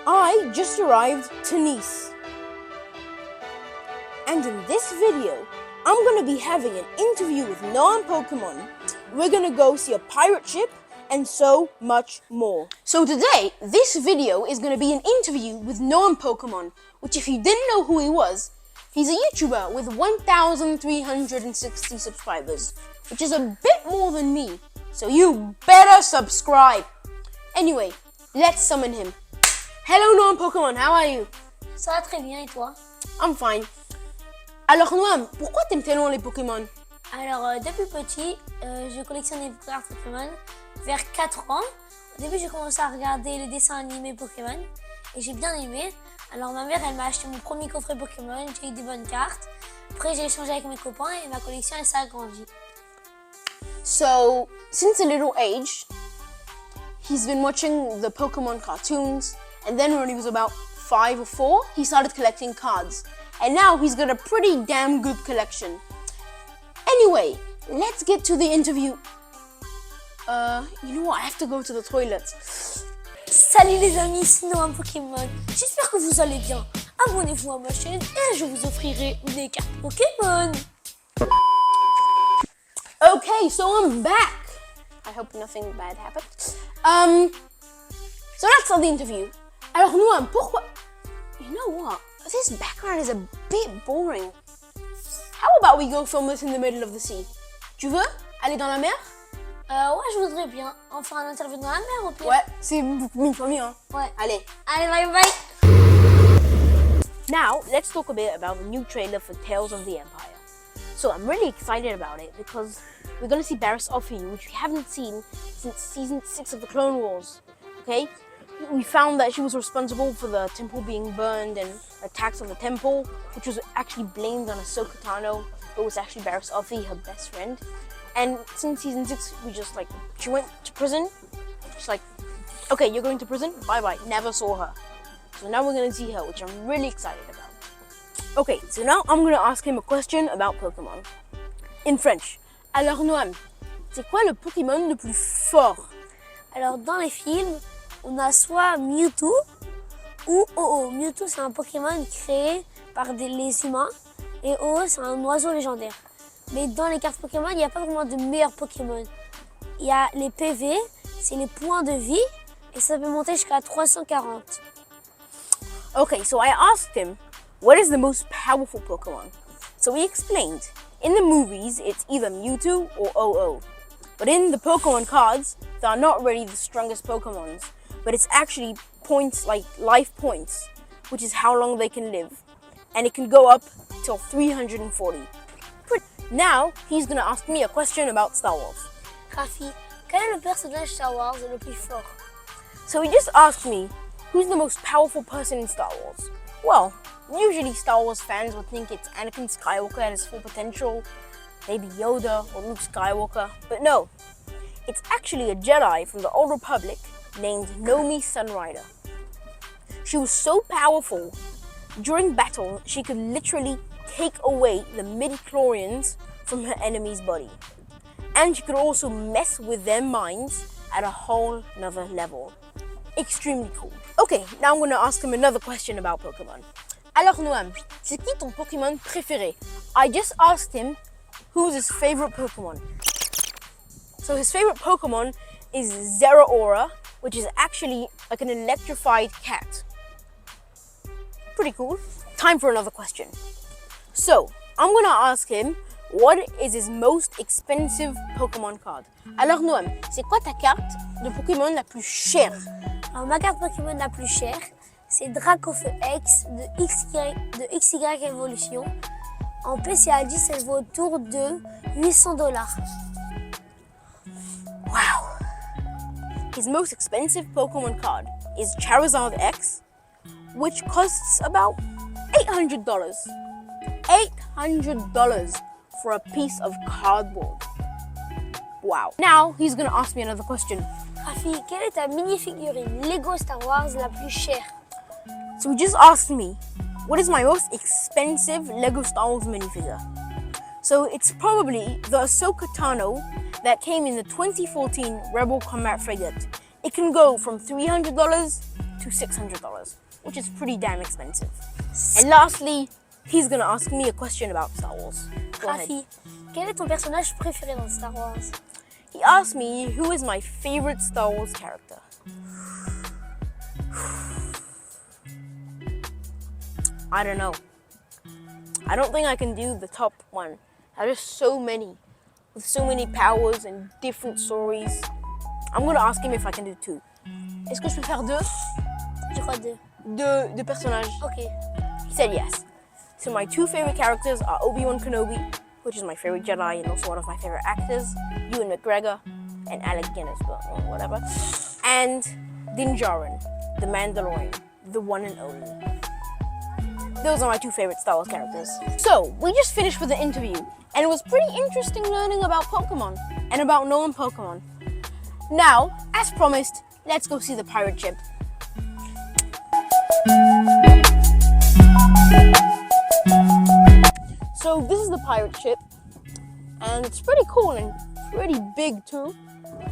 I just arrived to Nice. And in this video, I'm going to be having an interview with Noam Pokemon. We're going to go see a pirate ship and so much more. So today, this video is going to be an interview with Noam Pokemon, which if you didn't know who he was, he's a YouTuber with 1,360 subscribers, which is a bit more than me. So you better subscribe. Anyway, let's summon him. Hello Noam Pokemon, how are you? Ça va très bien et toi? I'm fine. Alors Noam, pourquoi t'aimes tellement les Pokémon? Alors depuis petit, je collectionne les cartes Pokémon vers 4 ans. Au début, j'ai commencé à regarder les dessins animés Pokémon et j'ai bien aimé. Alors ma mère, elle m'a acheté mon premier coffret Pokémon, j'ai eu des bonnes cartes. Après, j'ai échangé avec mes copains et ma collection, elle s'est agrandie. So, since a little age, he's been watching the Pokemon cartoons, and then when he was about 5 or 4, he started collecting cards. And now he's got a pretty damn good collection. Anyway, let's get to the interview. You know what, I have to go to the toilet. Salut les amis, c'est Noam Pokemon. J'espère que vous allez bien. Abonnez-vous à ma chaîne et je vous offrirai des cartes Pokémon. Okay, so I'm back. I hope nothing bad happened. So let's start the interview. Alors Noam, pourquoi? You know what? This background is a bit boring. How about we go film this in the middle of the sea? Tu veux aller dans la mer? Ouais, je voudrais bien. On fera un interview dans la mer au pire. Ouais, c'est mille fois mieux, hein? Ouais. Allez. Allez, bye bye. Now, let's talk a bit about the new trailer for Tales of the Empire. So I'm really excited about it because we're going to see Barriss Offee, which we haven't seen since season 6 of the Clone Wars. Okay? We found that she was responsible for the temple being burned and attacks on the temple, which was actually blamed on Ahsoka Tano, but was actually Barriss Offee, her best friend. And since season 6, she went to prison. Just like, okay, you're going to prison? Bye-bye. Never saw her. So now we're going to see her, which I'm really excited about. Okay, so now I'm going to ask him a question about Pokemon. In French. Alors Noam, c'est quoi le Pokémon le plus fort? Alors dans les films, on a soit Mewtwo ou Oh-Oh. Mewtwo, c'est un Pokémon créé par les humains et Oh-Oh, c'est un oiseau légendaire. Mais dans les cartes Pokémon, il n'y a pas vraiment de meilleurs Pokémon. Il y a les PV, c'est les points de vie et ça peut monter jusqu'à 340. Okay, so I asked him, what is the most powerful Pokemon? So he explained, in the movies, it's either Mewtwo or Oh-Oh. But in the Pokemon cards, they are not really the strongest Pokemons, but it's actually points like life points, which is how long they can live. And it can go up till 340. Now, he's gonna ask me a question about Star Wars. Rafi, quel est le personnage Star Wars le plus fort? So he just asked me, who's the most powerful person in Star Wars? Well, usually Star Wars fans would think it's Anakin Skywalker at his full potential, maybe Yoda or Luke Skywalker, but no. It's actually a Jedi from the Old Republic named Nomi Sunrider. She was so powerful, during battle, she could literally take away the midi-chlorians from her enemy's body. And she could also mess with their minds at a whole nother level. Extremely cool. Okay, now I'm going to ask him another question about Pokemon. Alors Noam, c'est qui ton Pokémon préféré? I just asked him who's his favorite Pokemon. So his favorite Pokemon is Zeraora, which is actually like an electrified cat. Pretty cool. Time for another question. So, I'm gonna ask him, what is his most expensive Pokémon card? Alors Noam, c'est quoi ta carte de Pokémon la plus chère? Alors ma carte Pokémon la plus chère, c'est Dracofeu X de XY Evolution. En PCA 10, elle vaut autour de $800. Wow. His most expensive Pokémon card is Charizard X, which costs about $800. $800 for a piece of cardboard. Wow. Now he's gonna ask me another question. Rafi, quelle est ta mini-figurine Lego Star Wars la plus chère? So he just asked me, what is my most expensive Lego Star Wars minifigure? So it's probably the Ahsoka Tano that came in the 2014 Rebel Combat Frigate. It can go from $300 to $600, which is pretty damn expensive. And lastly, he's gonna ask me a question about Star Wars. Go ahead. Rafi, quel est ton personnage préféré dans Star Wars? He asked me who is my favorite Star Wars character. I don't know. I don't think I can do the top one. There are just so many, with so many powers and different stories. I'm gonna ask him if I can do 2. Est-ce que je peux faire 2? Je crois 2. Deux personnages. Ok. He said yes. So my 2 favorite characters are Obi-Wan Kenobi, which is my favorite Jedi and also one of my favorite actors, Ewan McGregor, and Alec Guinness, but whatever. And Din Djarin, the Mandalorian, the one and only. Those are my 2 favorite Star Wars characters. So, we just finished with the interview, and it was pretty interesting learning about Pokemon and about Noam Pokemon. Now, as promised, let's go see the pirate ship. So this is the pirate ship, and it's pretty cool and pretty big too.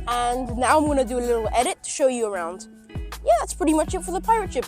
And now I'm gonna do a little edit to show you around. Yeah, that's pretty much it for the pirate ship.